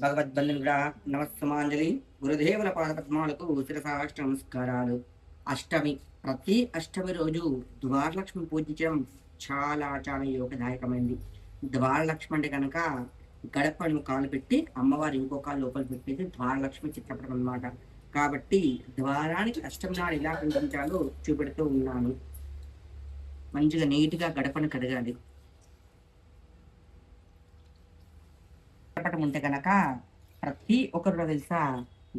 భగవద్బంధునుడా నమస్సమాంజలి. గురుదేవుల పాదపద్మాలకు శిరసాష్ట నమస్కారాలు. అష్టమి, ప్రతి అష్టమి రోజు ద్వారలక్ష్మి పూజించడం చాలా చాలా యోగదాయకమైంది. ద్వారలక్ష్మి అంటే కనుక గడపను కాలు పెట్టి అమ్మవారి ఇంకో కాలు లోపల పెట్టేది ద్వారలక్ష్మి చిత్రపటం అన్నమాట. కాబట్టి ద్వారానికి అష్టమి నాడు ఎలా పూజించాలో చూపెడుతూ ఉన్నాను. మంచిగా నీట్గా గడపను కడగాలి. చిత్రపటం ఉంటే కనుక ప్రతి ఒక్కరు తెలుసా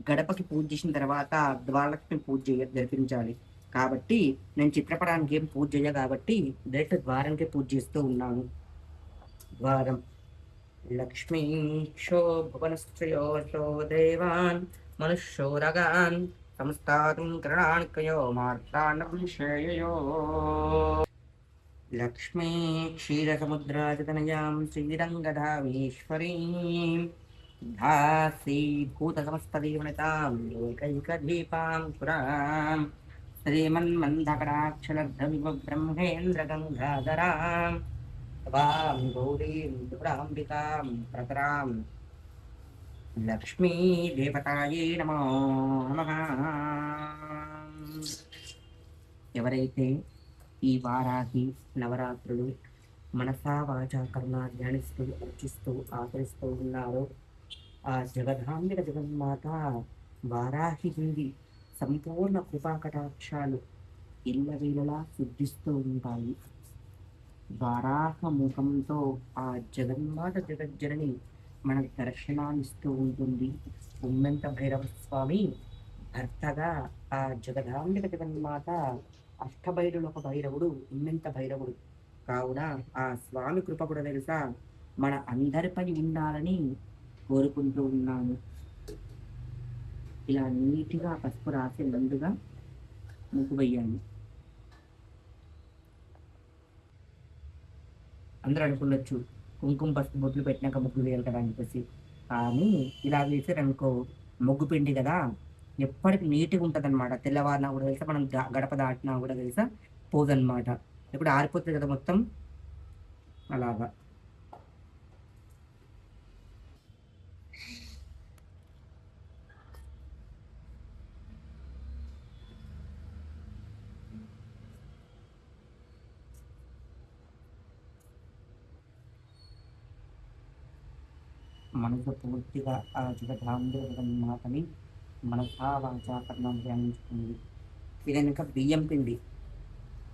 గడపకి పూజ చేసిన తర్వాత ద్వారలక్ష్మి పూజ జరిపించాలి. కాబట్టి నేను చిత్రపటానికి ఏం పూజ చేయ కాబట్టి డైరెక్ట్ ద్వారానికి పూజ చేస్తూ ఉన్నాను. ద్వారం లక్ష్మీ భువనశ్చయోషో దేవాన్ మనుష్యోరగాన్ సంస్థాతం కరణానికయో మార్తాండం శ్రేయయో లక్ష్మీ క్షీరసముద్రాజతనయాం శ్రీరంగధామేశ్వరీం धासीभूतसमस्तदीवनितां लोकैकदीपां पुरां श्रीमन्मन्धकटाक्षलब्धमिव ब्रह्मेन्द्रगङ्गाधरां त्वां गौरीं त्रिपुराम्बिकां प्रतरां లక్ష్మీదేవతాయే నమో నమః. ఎవరైతే ఈ వారాహి నవరాత్రులు మనసా వాచా కర్ణ ధ్యానిస్తూ అర్చిస్తూ ఆచరిస్తూ ఉన్నారో ఆ జగదాంబిక జగన్మాత వారాహిదేవి సంపూర్ణ కృపాకటాక్షాలు ఇళ్ళవేళలా సిద్ధిస్తూ ఉంటాయి. వారాహ ముఖంతో ఆ జగన్మాత జగజ్జనని మన దర్శనాన్నిస్తూ ఉంటుంది. ఉమ్మెంత భైరవ స్వామి భర్తగా ఆ జగదాంబిక జగన్మాత అష్టభైరులు ఒక భైరవుడు, ఉమ్మెంత భైరవుడు కావున ఆ స్వామి కృప కూడా తెలుసా మన అందరిపై ఉండాలని కోరుకుంటూ ఉన్నాను. ఇలా నీట్గా పసుపు రాసి ముందుగా ముగ్గు వేయాలి. అందరూ అనుకున్నచ్చు కుంకుమ పసుపు బొట్లు పెట్టినాక ముగ్గు వేయాలి కదా అని చెప్పేసి, కానీ ఇలా వేసారనుకో ముగ్గు పిండి కదా ఎప్పటికి నీట్గా ఉంటుంది అనమాట. తెల్లవారినా కూడా తెలుసా మనం గడప దాటినా కూడా తెలుసా పోదనమాట. ఇప్పుడు ఆరిపోతుంది కదా మొత్తం అలాగా. మనసు పూర్తిగా ఆ జగదాంబికని మనసా వాచా కర్మం ధ్యానించుకుంది. ఇది బియ్యం పిండి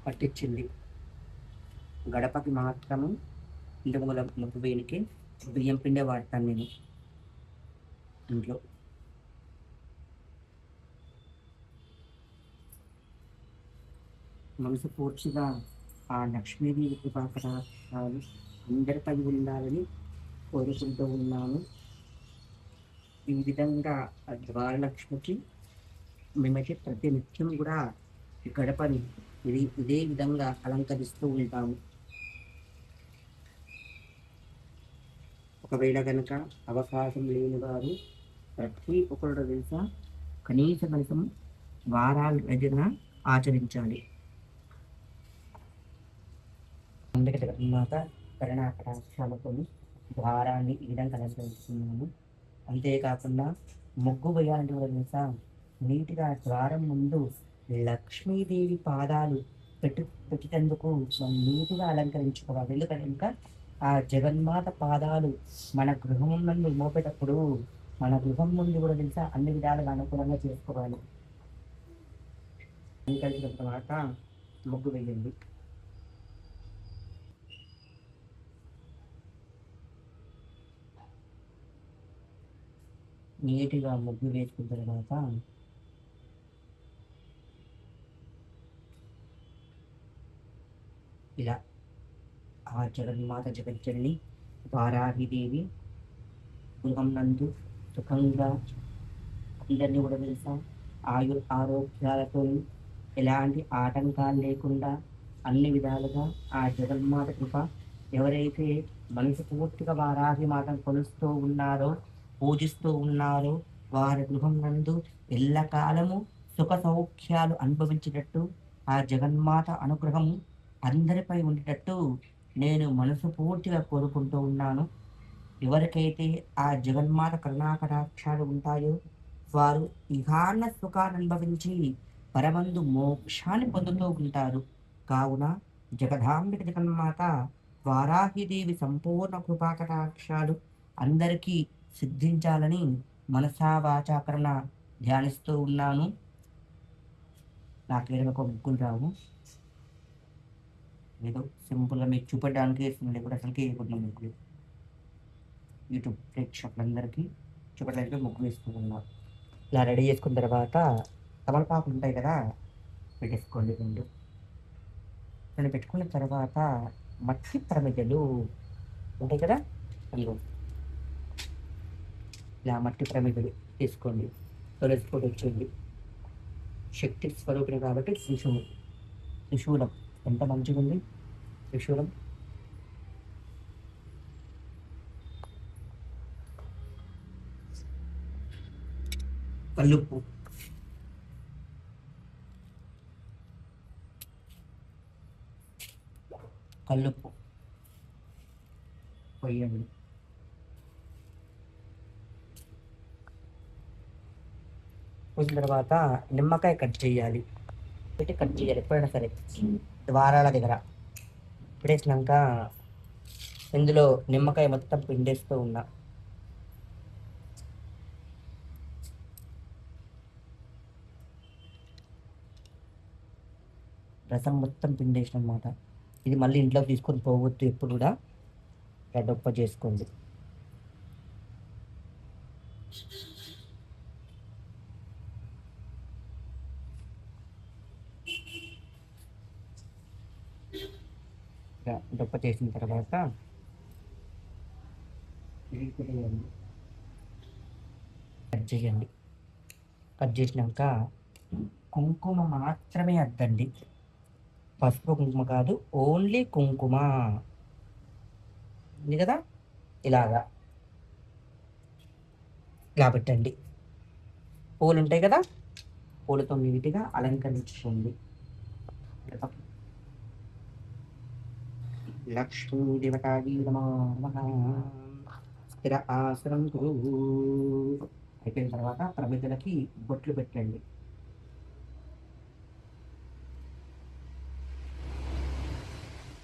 పట్టించింది. గడపకి మాత్రము ఇంటి మూల ముప్పు వేనికి బియ్యం పిండే వాడతాను నేను ఇంట్లో. మనసు పూర్తిగా ఆ లక్ష్మీదేవి కృపాకటాక్షాలు అందరిపై ఉండాలని కోరుకుంటూ ఉన్నాను. ఈ విధంగా ద్వారలక్ష్మికి మేమైతే ప్రతి నిత్యం కూడా గడపని ఇదే విధంగా అలంకరిస్తూ ఉంటాము. ఒకవేళ కనుక అవకాశం లేని వారు ప్రతి ఒక్కరు తెలుసా కనీసం వారాల దగ్గర ఆచరించాలి. అందుకే జగన్మాత కరుణాకటాక్షాలతో ద్వారాన్ని ఈ విధంగా అలంకరిస్తున్నాము. అంతేకాకుండా ముగ్గు వేయాలంటే కూడా తెలుసా నీటిగా ద్వారం ముందు లక్ష్మీదేవి పాదాలు పెట్టేందుకు మనం నీటిగా అలంకరించుకోవాలి. ఎందుకంటే ఇంకా ఆ జగన్మాత పాదాలు మన గృహం నుండి మోపేటప్పుడు మన గృహం ముందు కూడా తెలుసా అన్ని విధాలుగా అనుకూలంగా చేసుకోవాలి. అలంకరించిన తర్వాత ముగ్గు వేయండి. నీట్గా ముగ్గు వేసుకున్న తర్వాత ఇలా ఆ జగన్మాత జగజ్జనని వారాహిదేవి గృహం నందు సుఖంగా అందరినీ కూడా తెలుసా ఆరోగ్యాలతో ఎలాంటి ఆటంకాలు లేకుండా అన్ని విధాలుగా ఆ జగన్మాత కృప ఎవరైతే మనసు పూర్తిగా వారాహి మాటను కొలుస్తూ ఉన్నారో పూజిస్తూ ఉన్నారో వారి గృహం నందు ఎల్లకాలము సుఖ సౌఖ్యాలు అనుభవించేటట్టు ఆ జగన్మాత అనుగ్రహం అందరిపై ఉండేటట్టు నేను మనసు పూర్తిగా కోరుకుంటూ ఉన్నాను. ఎవరికైతే ఆ జగన్మాత కరుణాకటాక్షాలు ఉంటాయో వారు ఇహాన్న సుఖాన్ని అనుభవించి పరమందు మోక్షాన్ని పొందుతూ ఉంటారు. కావున జగదాంబిక జగన్మాత వారాహిదేవి సంపూర్ణ కృపాకటాక్షాలు అందరికీ సిద్ధించాలని మనసా వాచాకరణ ధ్యానిస్తూ ఉన్నాను. నాకేదో ఒక ముగ్గులు రావు, ఏదో సింపుల్గా మీకు చూపెట్టడానికి వేస్తుంది, లేకపోతే అసలుకి వేయకుండా ముగ్గులు యూట్యూబ్ ప్రేక్షకులందరికీ చూపెట్టడానికి ముగ్గులు వేసుకుంటున్నారు. ఇలా రెడీ చేసుకున్న తర్వాత తమలపాకులు ఉంటాయి కదా, పెట్టేసుకోండి రెండు. రెండు పెట్టుకున్న తర్వాత మట్టి ప్రమిదలు ఉంటాయి కదా, ఇదిగో ఇలా మట్టి ప్రమిదలు తీసుకోండి. తొలసిపోటు వచ్చింది శక్తి స్వరూపిణి కాబట్టి త్రిశూలం ఎంత మంచిగా ఉంది. త్రిశూలం కల్లుప్పు, కల్లుప్పు పోయండి. పోసిన తర్వాత నిమ్మకాయ కట్ చేయాలి, పెట్టి కట్ చేయాలి ఎప్పుడైనా సరే ద్వారాల దగ్గర. పెట్టేసినాక ఇందులో నిమ్మకాయ మొత్తం పిండేస్తూ ఉన్నా. రసం మొత్తం పిండేసిన అనమాట. ఇది మళ్ళీ ఇంట్లోకి తీసుకొని పోవద్దు, ఎప్పుడు కూడా డొప్ప చేసుకోండి. డొప్ప చేసిన తర్వాత కట్ చేయండి. కట్ చేసినాక కుంకుమ మాత్రమే అద్దండి, పసుపు కుంకుమ కాదు, ఓన్లీ కుంకుమ. ఉంది కదా, ఇలాగా ఇలా పెట్టండి. పూలు ఉంటాయి కదా, పూలతో నీట్గా అలంకరించుకోండి. లక్ష్మీదేవతాయే నమః. స్థిర ఆసనం గురు. అయిపోయిన తర్వాత ప్రమిదలకి బొట్లు పెట్టండి.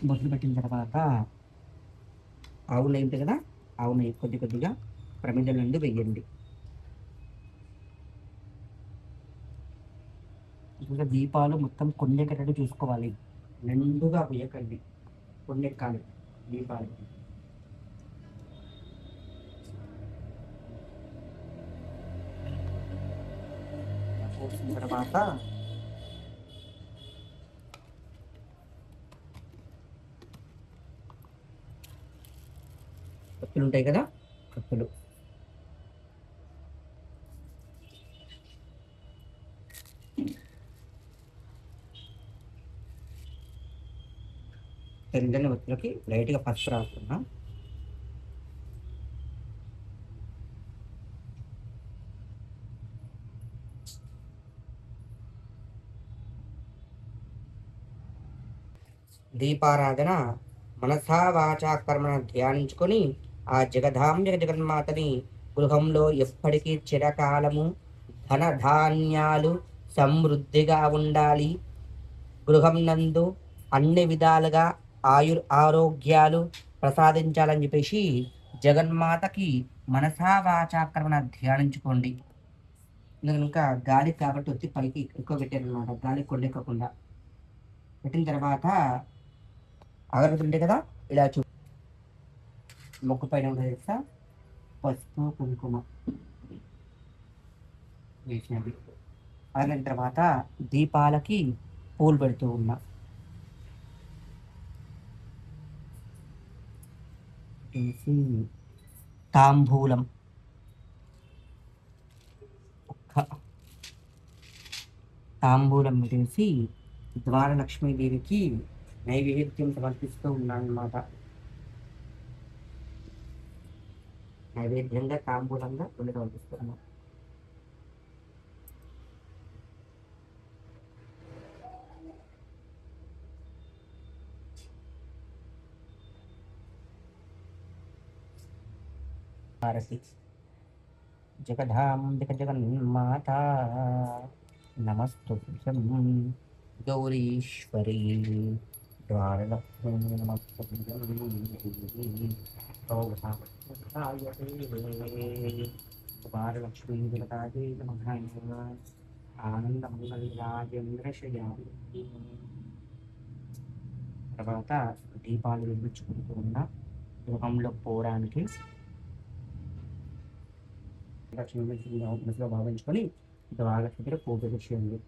బొట్లు పెట్టిన తర్వాత ఆవు నెయ్యి ఉంటుంది కదా, ఆవు నెయ్యి కొద్ది కొద్దిగా ప్రమిదల నుండి వెయ్యండి. ఇంకా దీపాలు మొత్తం కొండెక్కటట్టు చూసుకోవాలి, నిండుగా వేయకండి, కొండెక్కాలి దీపాలు. పోసిన తర్వాత కత్తులు ఉంటాయి కదా, కత్తులు తెల్లని ఒత్తులకి లైట్గా పసుపు రాస్తున్నా. దీపారాధన మనసా వాచా కర్మణ ధ్యానించుకొని ఆ జగదాంబిక జగన్మాతని గృహంలో ఎప్పటికీ చిరకాలము ధనధాన్యాలు సమృద్ధిగా ఉండాలి, గృహం నందు అన్ని విధాలుగా ఆరోగ్యాలు ప్రసాదించాలని చెప్పేసి జగన్మాతకి మనసా వాచా కర్మణ ధ్యానించుకోండి. ఇంకా గాలి కాబట్టి వచ్చి పైకి ఎక్కువ పెట్టారు అనమాట, గాలి కొండెక్కకుండా. పెట్టిన తర్వాత అగరబత్తి ఉంటాయి కదా, ఇలా మొక్కు పైన ఉంటుంది తెలుసా, పసుపు కుంకుమ వేసినవి. అయిన తర్వాత దీపాలకి పూలు పెడుతూ ఉన్నా. తాంబూలం తాంబూలం పెట్టేసి ద్వారలక్ష్మీదేవికి నైవేద్యం సమర్పిస్తూ ఉన్నాను అన్నమాట. నైవేద్యంగా తాంబూలంగా రెండు సమర్పిస్తున్నాను. హారతి. జగదాంబిక జగన్మాత నమస్తుభ్యం గౌరీశ్వరీ ద్వారలక్ష్మీ నమస్తుభ్యం ద్వారలక్ష్మీ జగదాదే నమః. ఆనందమంగళరాజేంద్రశయామి. తర్వాత దీపాలు వెలిగించుకుంటూ ఉన్న గృహంలో పోవడానికి లక్ష్మీ మనసులో భావించుకొని ద్వారలక్ష్మి దగ్గర పూజ చేయండి.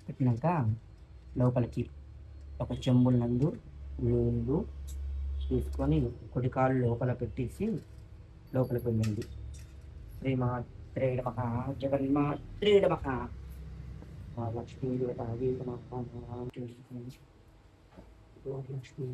పెట్టినాక లోపలికి ఒక చెంబుల నందు నీళ్ళు తీసుకొని కుడికాలు లోపల పెట్టేసి లోపలికి వెళ్ళండి. శ్రీమాత్రే నమః, జగన్మాత్రే నమః, లక్ష్మీ దేవతాయే నమః, లక్ష్మీ